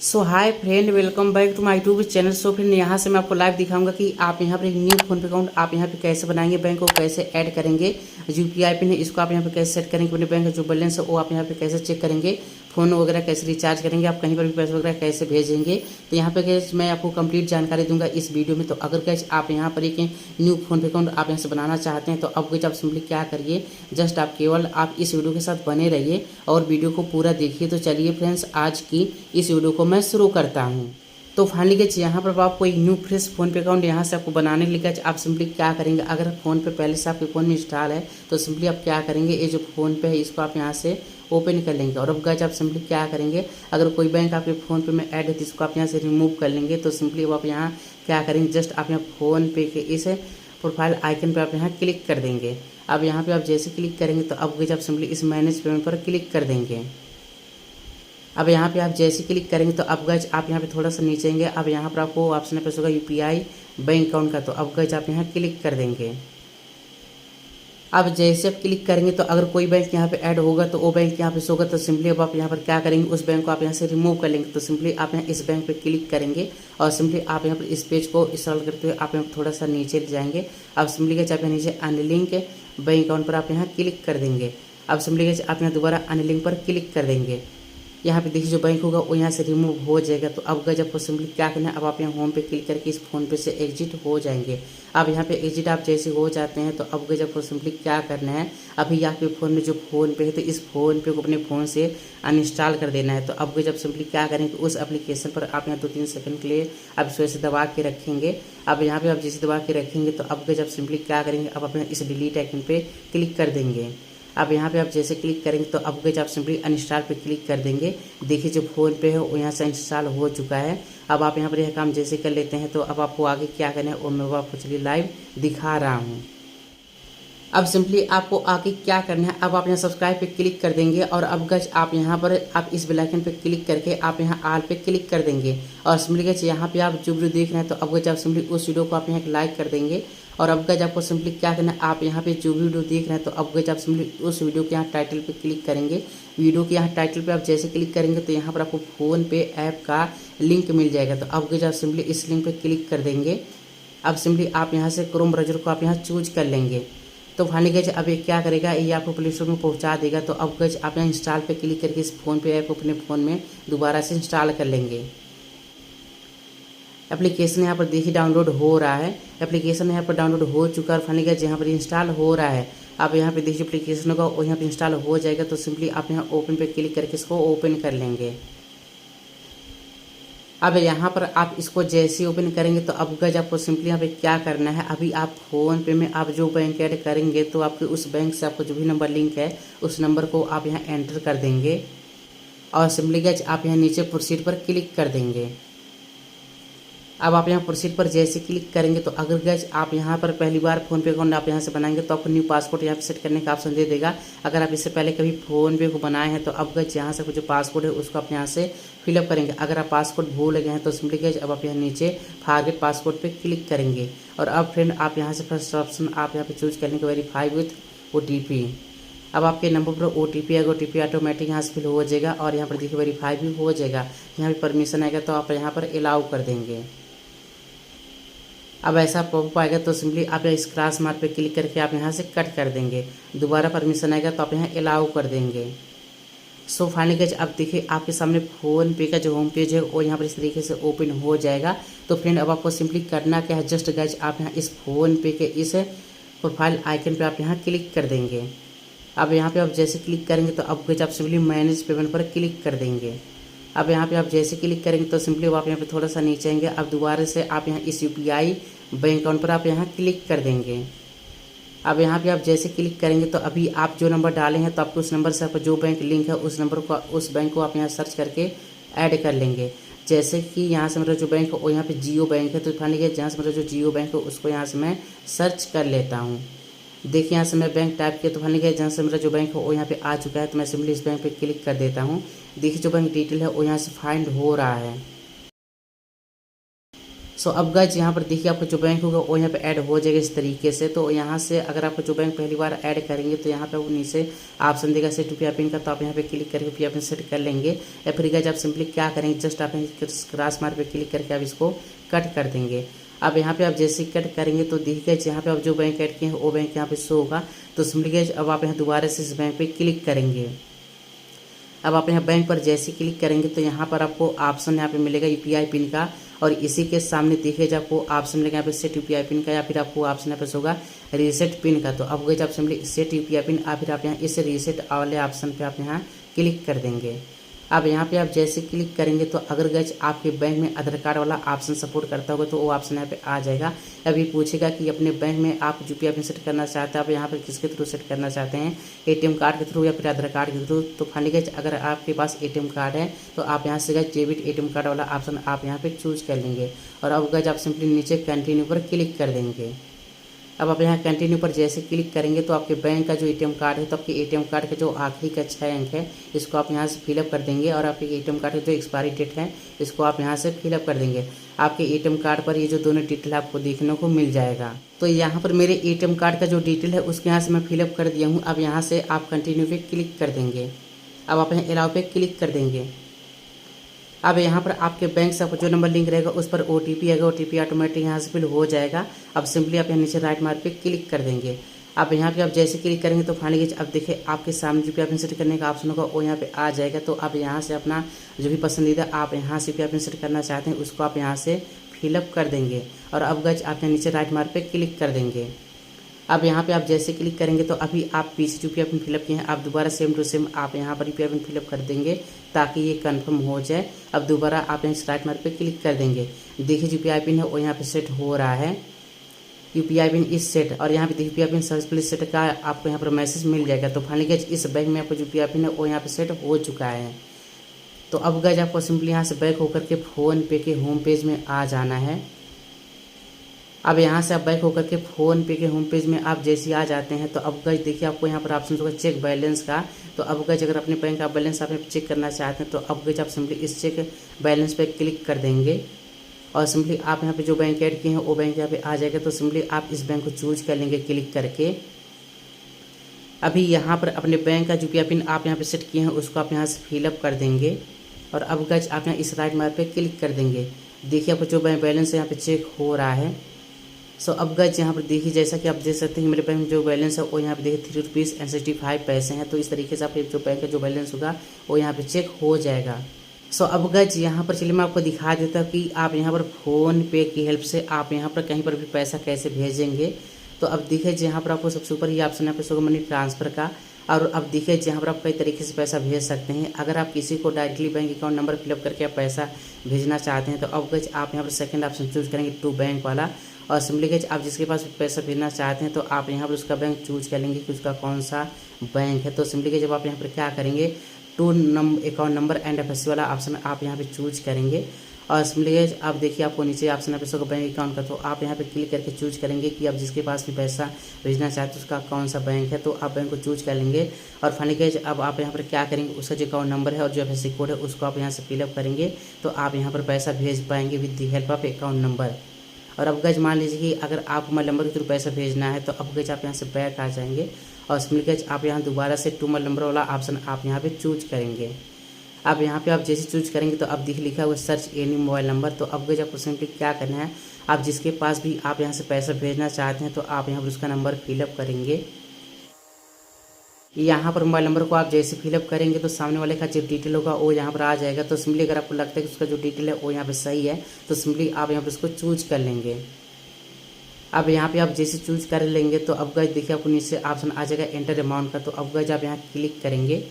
So hi friend, welcome back to my YouTube channel. So friend, यहाँ से मैं आपको लाइव दिखाऊंगा कि आप यहाँ पर एक न्यू फोन पे अकाउंट आप यहाँ पे कैसे बनाएंगे, बैंक को कैसे ऐड करेंगे, यूपीआई पिन है इसको आप यहाँ पे कैसे सेट करेंगे, अपने बैंक का जो बैलेंस है वो आप यहाँ पे कैसे चेक करेंगे, फ़ोन वगैरह कैसे रिचार्ज करेंगे, आप कहीं पर भी पैसे वगैरह कैसे भेजेंगे। तो यहाँ पे गैस मैं आपको कंप्लीट जानकारी दूंगा इस वीडियो में। तो अगर गैस आप यहाँ पर एक न्यू फोन पे अकाउंट आप यहाँ से बनाना चाहते हैं तो अब गैस आप सिंपली क्या करिए, जस्ट आप केवल आप इस वीडियो के साथ बने रहिए और वीडियो को पूरा देखिए। तो चलिए फ्रेंड्स, आज की इस वीडियो को मैं शुरू करता हूँ। तो फाइनली गाइस यहाँ पर आपको एक न्यू फ्रेश फोन पे अकाउंट यहाँ से आपको बनाने के लिए गाइस आप सिंपली क्या करेंगे, अगर फ़ोन पे पहले से आपके फ़ोन में इंस्टॉल है तो सिंपली आप क्या करेंगे, ये जो फ़ोन पे है इसको आप यहाँ से ओपन कर लेंगे। और अब गाइस आप सिंपली क्या करेंगे, अगर कोई बैंक आपके फ़ोन पे में ऐड है तो इसको आप यहाँ से रिमूव कर लेंगे। तो सिंपली अब आप यहाँ क्या करेंगे, जस्ट आप यहाँ फ़ोन पे के इस प्रोफाइल आइकन पर आप यहाँ क्लिक कर देंगे। अब यहाँ पर आप जैसे क्लिक करेंगे तो अब गाइस आप सिंपली इस मैनेज पेमेंट पर क्लिक कर देंगे। अब यहाँ पे आप जैसे क्लिक करेंगे तो अब गाइस आप यहाँ पे थोड़ा सा नीचे आएंगे। अब यहाँ पर आपको ऑप्शन है होगा यूपीआई बैंक अकाउंट का, तो अब गाइस आप यहाँ क्लिक कर देंगे। अब जैसे आप क्लिक करेंगे तो अगर कोई बैंक यहाँ पे ऐड होगा तो वो बैंक यहाँ पे होगा, तो सिंपली अब आप यहाँ पर क्या करेंगे, उस बैंक को आप यहाँ से रिमूव कर लेंगे। तो सिंपली आप यहाँ इस बैंक पे क्लिक करेंगे और सिंपली आप यहाँ पर इस पेज को इंस्टॉल करते हुए आप यहाँ थोड़ा सा नीचे जाएंगे। अब सिंपली गाइस आप यहाँ नीचे अनलिंक बैंक अकाउंट पर आप यहाँ क्लिक कर देंगे। अब सिंपली गाइस आप यहाँ दोबारा अनलिंक पर क्लिक कर देंगे। यहाँ पे देखिए जो बैंक होगा वो यहाँ से रिमूव हो जाएगा। तो अब गाइस आपको सिंपली क्या करना है, अब आप यहाँ होम पे क्लिक करके इस फोन पे से एग्जिट हो जाएंगे। अब यहाँ पे एग्जिट आप जैसे हो जाते हैं तो अब गाइस आपको सिंपली क्या करना है, अभी आपके फ़ोन में जो फ़ोन पे है तो इस फ़ोन पे को अपने फ़ोन से अनइंस्टॉल कर देना है। तो अब गाइस आप सिंपली क्या करेंगे, उस एप्लीकेशन पर आप यहाँ 2-3 सेकंड के लिए आप इस वजह से दबा के रखेंगे। अब यहाँ पे आप जैसे दबा के रखेंगे तो अब गाइस आप सिंपली क्या करेंगे, अब अपने इस डिलीट आइकन पे क्लिक कर देंगे। अब यहाँ पे आप जैसे क्लिक करेंगे तो अब गाइस आप सिंपली अनइंस्टॉल पे क्लिक कर देंगे। देखिए जो फ़ोन पे है वो यहाँ से इंस्टॉल हो चुका है। अब आप यहाँ पर यह काम जैसे कर लेते हैं तो अब आपको आगे क्या करना है वो मैं आपको चलिए लाइव दिखा रहा हूँ। अब सिंपली आपको आगे क्या करना है, अब आप यहाँ सब्सक्राइब पे क्लिक कर देंगे और अब गाइस आप यहाँ पर आप इस बेल आइकन पे क्लिक करके आप यहाँ ऑल पे क्लिक कर देंगे। और सिंपली गाइस यहाँ पे आप जो वीडियो देख रहे हैं तो अब गाइस आप सिंपली उस वीडियो को आप यहाँ लाइक कर देंगे। और अब गाइस आपको सिंपली क्या करना है, आप यहाँ पे जो वीडियो देख रहे हैं तो अब गाइस आप सिंपली उस वीडियो के यहाँ टाइटल पे क्लिक करेंगे। वीडियो के यहाँ टाइटल पे आप जैसे क्लिक करेंगे तो यहाँ पर आपको फ़ोन पे ऐप का लिंक मिल जाएगा। तो अब गाइस आप सिंपली इस लिंक पे क्लिक कर देंगे। अब सिंपली आप यहाँ से क्रोम ब्राउज़र को आप यहाँ चूज कर लेंगे। तो फाइनली गाइस अब ये क्या करेगा, ये आपको प्ले स्टोर में पहुंचा देगा। तो अब गाइस आप यहाँ इंस्टॉल पे क्लिक करके इस फ़ोन पे ऐप को अपने फ़ोन में दोबारा से इंस्टॉल कर लेंगे। एप्लीकेशन यहाँ पर देखिए डाउनलोड हो रहा है, एप्लीकेशन यहाँ पर डाउनलोड हो चुका है। फाइनली गाइस यहाँ पर इंस्टॉल हो रहा है। अब यहाँ पे देखिए एप्लीकेशन होगा वो यहाँ पर इंस्टॉल हो जाएगा। तो सिंपली आप यहाँ ओपन पे क्लिक करके इसको ओपन कर लेंगे। अब यहाँ पर आप इसको जैसे ओपन करेंगे तो अब गाइस आपको सिंपली यहाँ पे क्या करना है, अभी आप फ़ोन पे में आप जो बैंक ऐड करेंगे तो आपके उस बैंक से आपको जो भी नंबर लिंक है उस नंबर को आप यहाँ एंटर कर देंगे। और सिंपली गाइस आप यहाँ नीचे प्रोसीड पर क्लिक कर देंगे। अब आप यहाँ प्रोसीड पर जैसे क्लिक करेंगे तो अगर गाइस आप यहाँ पर पहली बार फ़ोन पे अकाउंट आप यहाँ से बनाएंगे तो आपको न्यू पासवर्ड यहाँ पे सेट करने का ऑप्शन दे देगा। अगर आप इससे पहले कभी फ़ोन पे को बनाए हैं तो अब गाइस यहाँ से जो पासवर्ड है उसको आप यहाँ से फिलअप करेंगे। अगर आप पासवर्ड भूल गए हैं तो सिंपली गाइस अब आप यहाँ नीचे फॉरगेट पासवर्ड पे क्लिक करेंगे। और अब फ्रेंड आप यहाँ से फर्स्ट ऑप्शन आप यहाँ पे चूज करेंगे वेरीफाई विथ OTP। अब आपके नंबर पर OTP आएगा, OTP ऑटोमेटिक यहाँ से फिल हो जाएगा और यहाँ पर देखिए वेरीफाई भी हो जाएगा। यहाँ पर परमिशन आएगा तो आप यहाँ पर अलाउ कर देंगे। अब ऐसा पॉपअप आएगा तो सिंपली आप इस क्रॉस मार्क पे क्लिक करके आप यहाँ से कट कर देंगे। दोबारा परमिशन आएगा तो आप यहाँ अलाउ कर देंगे। सो फाइनली गाइस अब देखिए आपके सामने फ़ोन पे का जो होम पेज है वो यहाँ पर इस तरीके से ओपन हो जाएगा। तो फ्रेंड अब आपको सिंपली करना क्या है, जस्ट गाइस आप यहाँ इस फ़ोन पे के इस प्रोफाइल आइकन पे आप यहाँ क्लिक कर देंगे। अब यहाँ पे आप जैसे क्लिक करेंगे तो अब गाइस आप सिंपली मैनेज पेमेंट पर क्लिक कर देंगे। अब यहाँ पे आप जैसे क्लिक करेंगे तो सिंपली आप यहाँ पे थोड़ा सा नीचे आएंगे। अब दोबारा से आप यहाँ इस यूपीआई बैंक अकाउंट पर आप यहाँ क्लिक कर देंगे। अब यहाँ पे आप जैसे क्लिक करेंगे तो अभी आप जो नंबर डाले हैं तो आपको उस नंबर से आपका जो बैंक लिंक है उस नंबर को उस बैंक को आप यहाँ सर्च करके ऐड कर लेंगे। जैसे कि यहाँ से मेरा जो बैंक है वो यहाँ पे जियो बैंक है। तो फाइनली जहाँ से मेरा जो जियो बैंक है उसको यहाँ से मैं सर्च कर लेता हूँ। देखिए यहाँ से मैं बैंक टाइप किया तो फाइनली जहाँ से मेरा जो बैंक है वो यहाँ पे आ चुका है। तो मैं सिंपली इस बैंक पे क्लिक कर देता हूँ। देखिए जो बैंक डिटेल है वो यहाँ से फाइंड हो रहा है। सो अब गाइस यहाँ पर देखिए आपका जो बैंक होगा वो यहाँ पे ऐड हो जाएगा इस तरीके से। तो यहाँ से अगर आपका जो बैंक पहली बार ऐड करेंगे तो यहाँ पे वो नीचे ऑप्शन देगा सेट यूपीआई पिन का, तो आप यहाँ पे क्लिक करके यूपीआई पिन सेट कर लेंगे। या फिर गाइस आप सिंपली क्या करेंगे, जस्ट आप क्रॉस मार्क पे क्लिक करके आप इसको कट कर देंगे। अब यहाँ पे आप जैसे कट करेंगे तो देखिए यहाँ पे आप जो बैंक ऐड किए हैं वो बैंक यहाँ पे शो होगा। तो सिंपली गाइस अब आप यहाँ दोबारा से इस बैंक पे क्लिक करेंगे। अब आप यहाँ बैंक पर जैसे क्लिक करेंगे तो यहाँ पर आपको ऑप्शन यहाँ पे मिलेगा यूपीआई पिन का, और इसी के सामने देखिए जब आपको ऑप्शन मिलेगा यहाँ पे सेट यूपीआई पिन का, या फिर आपको ऑप्शन यहाँ पे होगा रीसेट पिन का। तो अब गए आप सिंपली सेट यूपीआई पिन, या फिर आप यहाँ इस रीसेट वाले ऑप्शन पे आप यहाँ क्लिक कर देंगे। अब यहाँ पे आप जैसे क्लिक करेंगे तो अगर गैस आपके बैंक में आधार कार्ड वाला ऑप्शन सपोर्ट करता होगा तो वो ऑप्शन यहाँ पे आ जाएगा। अभी पूछेगा कि अपने बैंक में आप यूपीआई पिन सेट करना चाहते हैं, आप यहाँ पे किसके थ्रू सेट करना चाहते हैं, एटीएम कार्ड के थ्रू या फिर आधार कार्ड के थ्रू। तो फाइनली गैस अगर आपके पास एटीएम कार्ड है तो आप यहाँ से गैस डेबिट एटीएम कार्ड वाला ऑप्शन आप यहाँ पे चूज कर लेंगे। और अब गैस आप सिंपली नीचे कंटिन्यू पर क्लिक कर देंगे। अब आप यहाँ कंटिन्यू पर जैसे क्लिक करेंगे तो आपके बैंक का जो एटीएम कार्ड है तो आपके एटीएम कार्ड का जो आखिरी का 6 अंक है इसको आप यहाँ से फिलअप कर देंगे, और आपके एटीएम कार्ड का जो एक्सपायरी डेट है इसको आप यहाँ से फिलअप कर देंगे। आपके एटीएम कार्ड पर ये जो दोनों डिटेल आपको देखने को मिल जाएगा। तो यहाँ पर मेरे एटीएम कार्ड का जो डिटेल है उसके यहाँ से मैं फिलअप कर दिया हूँ। अब यहाँ से आप कंटिन्यू पे क्लिक कर देंगे। अब आप यहाँ अलाउ पे क्लिक कर देंगे। अब यहाँ पर आपके बैंक से आपको जो नंबर लिंक रहेगा उस पर ओटीपी आएगा, ओटीपी ऑटोमेटिक यहाँ से फिल हो जाएगा। अब सिंपली आप यहाँ नीचे राइट मार्क पे क्लिक कर देंगे। अब यहाँ पे आप जैसे क्लिक करेंगे तो फाइनली अब देखिए आपके सामने यूपीआई पिन सेट करने का ऑप्शन होगा वो यहाँ पे आ जाएगा। तो आप यहाँ से अपना जो भी पसंदीदा आप यहाँ से यूपीआई पिन सेट करना चाहते हैं उसको आप यहाँ से फिलअप कर देंगे। और अब गज आप यहाँ नीचे राइट मार्क पे क्लिक कर देंगे। अब यहाँ पे आप जैसे क्लिक करेंगे तो अभी आप पीछे यूपीआई पिन फिलअप किए हैं आप दोबारा सेम टू सेम आप यहाँ पर यूपीआई पिन फिलअप कर देंगे ताकि ये कंफर्म हो जाए। अब दोबारा आप यहाँ राइट मार्क पे क्लिक कर देंगे। देखिए यूपीआई पिन है वो यहाँ पे सेट हो रहा है, यूपीआई पिन इस सेट, और यहाँ पे देखिए यूपीआई पिन सक्सेसफुली सेट का आपको यहाँ पर मैसेज मिल जाएगा। तो फाइनली गैस इस बैंक में आपको यूपीआई पिन है वो यहाँ पे सेट हो चुका है। तो अब गैस आपको सिंपली यहाँ से बैक होकर के फ़ोन पे के होम पेज में आ जाना है। अब यहाँ से आप बैक होकर के फ़ोन पे के होम पेज में आप जैसे आ जाते हैं तो अब गज देखिए आपको यहाँ पर ऑप्शन होगा चेक बैलेंस का। तो अब गज अगर अपने बैंक का बैलेंस आप चेक करना चाहते हैं तो अब गज आप सिंपली इस चेक बैलेंस पे क्लिक कर देंगे, और सिंपली आप यहाँ पे जो बैंक ऐड किए हैं वो बैंक यहाँ पे आ जाएगा। तो सिंपली आप इस बैंक को चूज कर लेंगे क्लिक करके। अभी यहाँ पर अपने बैंक का यूपीआई पिन आप यहाँ पे सेट किए हैं उसको आप यहाँ से फिलअप कर देंगे, और अब गज आप यहाँ इस राइट मार्क पे क्लिक कर देंगे। देखिए आपको जो बैंक बैलेंस है यहाँ पे चेक हो रहा है। सो अब गज यहाँ पर देखिए जैसा कि आप देख सकते हैं मेरे बैंक में जो बैलेंस है वो यहाँ पे देखिए ₹3.65 हैं। तो इस तरीके से आप जो बैंक का जो बैलेंस होगा वो यहाँ पे चेक हो जाएगा। सो अब गज यहाँ पर चलिए मैं आपको दिखा देता हूँ कि आप यहाँ पर फ़ोन पे की हेल्प से आप यहाँ पर कहीं पर भी पैसा कैसे भेजेंगे। तो अब देखिए यहाँ पर आपको सबसे ऊपर ये ऑप्शन यहाँ पे शो मनी ट्रांसफ़र का, और अब देखिए यहाँ पर आप कई तरीके से पैसा भेज सकते हैं। अगर आप किसी को directly bank account number fill up करके आप पैसा भेजना चाहते हैं तो अब गज आप यहाँ पर सेकंड ऑप्शन चूज करेंगे टू बैंक वाला, और सिंपली गज आप जिसके पास पैसा भेजना चाहते हैं तो आप यहाँ पर उसका बैंक चूज कर लेंगे कि उसका कौन सा बैंक है। तो सिंपली गज जब आप यहाँ पर क्या करेंगे to account number and IFSC वाला ऑप्शन आप यहाँ पे चूज करेंगे, और सिंपली गज आप देखिए आपको नीचे ऑप्शन यहाँ पे शो बैंक अकाउंट का, तो आप यहाँ पे क्लिक करके चूज करेंगे कि आप जिसके पास भी पैसा भेजना चाहते हैं उसका कौन सा बैंक है। तो आप बैंक को चूज कर लेंगे, और फाइनली गज अब आप यहाँ पर क्या करेंगे उसका जो अकाउंट नंबर है और जो एफएससी कोड है उसको आप यहाँ से फिलअप करेंगे तो आप यहाँ पर पैसा भेज पाएंगे with the help of account number. और अब गज मान लीजिए कि अगर आपको मोबाइल नंबर के थ्रू पैसा भेजना है तो अब गज आप यहाँ से बैक आ जाएंगे, और सिंपली गज आप यहाँ दोबारा से टू मोबाइल नंबर वाला ऑप्शन आप यहाँ पे चूज करेंगे। अब यहाँ पे आप जैसे चूज करेंगे तो अब दिख लिखा हुआ सर्च एनी मोबाइल नंबर। तो अब गज आपको सिंपली क्या करना है, आप जिसके पास भी आप यहाँ से पैसा भेजना चाहते हैं तो आप यहाँ पर उसका नंबर फिलअप करेंगे। यहाँ पर मोबाइल नंबर को आप जैसे फिलअप करेंगे तो सामने वाले का जो डिटेल होगा वो यहाँ पर आ जाएगा। तो सिंपली अगर आपको लगता है कि उसका जो डिटेल है वो यहाँ पे सही है तो सिंपली आप यहाँ पर उसको चूज कर लेंगे। अब यहाँ पे आप जैसे चूज कर लेंगे तो अब गज देखिए आपको नीचे ऑप्शन आ जाएगा एंटर अमाउंट का। तो अब गज आप यहाँ क्लिक करेंगे।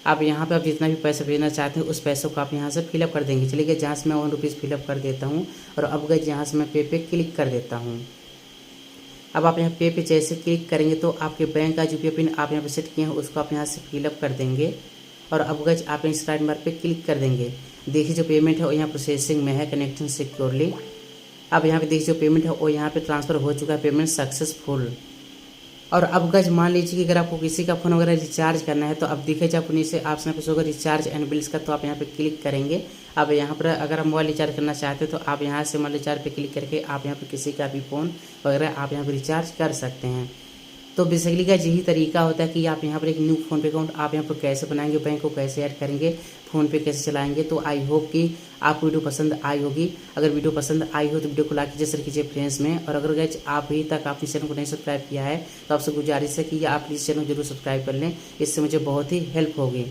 अब यहाँ पे आप जितना भी पैसा भेजना चाहते हैं उस पैसों को आप यहाँ से फिलअप कर देंगे। चलिए जहाँ से मैं ₹1 फिलअप कर देता हूँ, और अब गज यहाँ से मैं पे क्लिक कर देता हूँ। अब आप यहाँ पे जैसे क्लिक करेंगे तो आपके बैंक का यूपीआई पिन आप यहाँ पे सेट किए हैं उसको आप यहाँ से फिलअप कर देंगे, और अब गज आप इस राइट मार्क पे क्लिक कर देंगे। देखिए जो पेमेंट है वो यहाँ प्रोसेसिंग में है, कनेक्टिंग सिक्योरली। अब यहाँ पे देखिए जो पेमेंट है वो यहाँ पे ट्रांसफ़र हो चुका है, पेमेंट सक्सेसफुल। और अब गज मान लीजिए कि अगर आपको किसी का फ़ोन वगैरह रिचार्ज करना है तो अब दिखे जब नीचे ऑप्शन पे होगा रिचार्ज एंड बिल्स का, तो आप यहाँ पे क्लिक करेंगे। अब यहाँ पर अगर आप मोबाइल रिचार्ज करना चाहते हैं तो आप यहाँ से मोबाइल रिचार्ज पे क्लिक करके आप यहाँ पे किसी का भी फ़ोन वगैरह आप यहाँ पे रिचार्ज कर सकते हैं। तो बेसिकली का यही तरीका होता है कि आप यहाँ पर एक न्यू फ़ोन पे अकाउंट आप यहाँ पर कैसे बनाएंगे, बैंक को कैसे ऐड करेंगे, फ़ोन पे कैसे चलाएंगे। तो आई होप कि आपको वीडियो पसंद आई होगी। अगर वीडियो पसंद आई हो तो वीडियो को लाइक कीजिए, शेयर कीजिए फ्रेंड्स में। और अगर गाइस आप अभी तक आपने चैनल को नहीं सब्सक्राइब किया है तो आपसे गुजारिश है कि आप प्लीज़ चैनल जरूर सब्सक्राइब कर लें, इससे मुझे बहुत ही हेल्प होगी।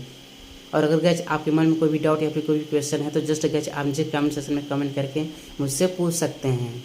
और अगर गाइस आपके मन में कोई भी डाउट या फिर कोई भी क्वेश्चन है तो जस्ट गाइस आप मुझे कमेंट सेक्शन में कमेंट करके मुझसे पूछ सकते हैं।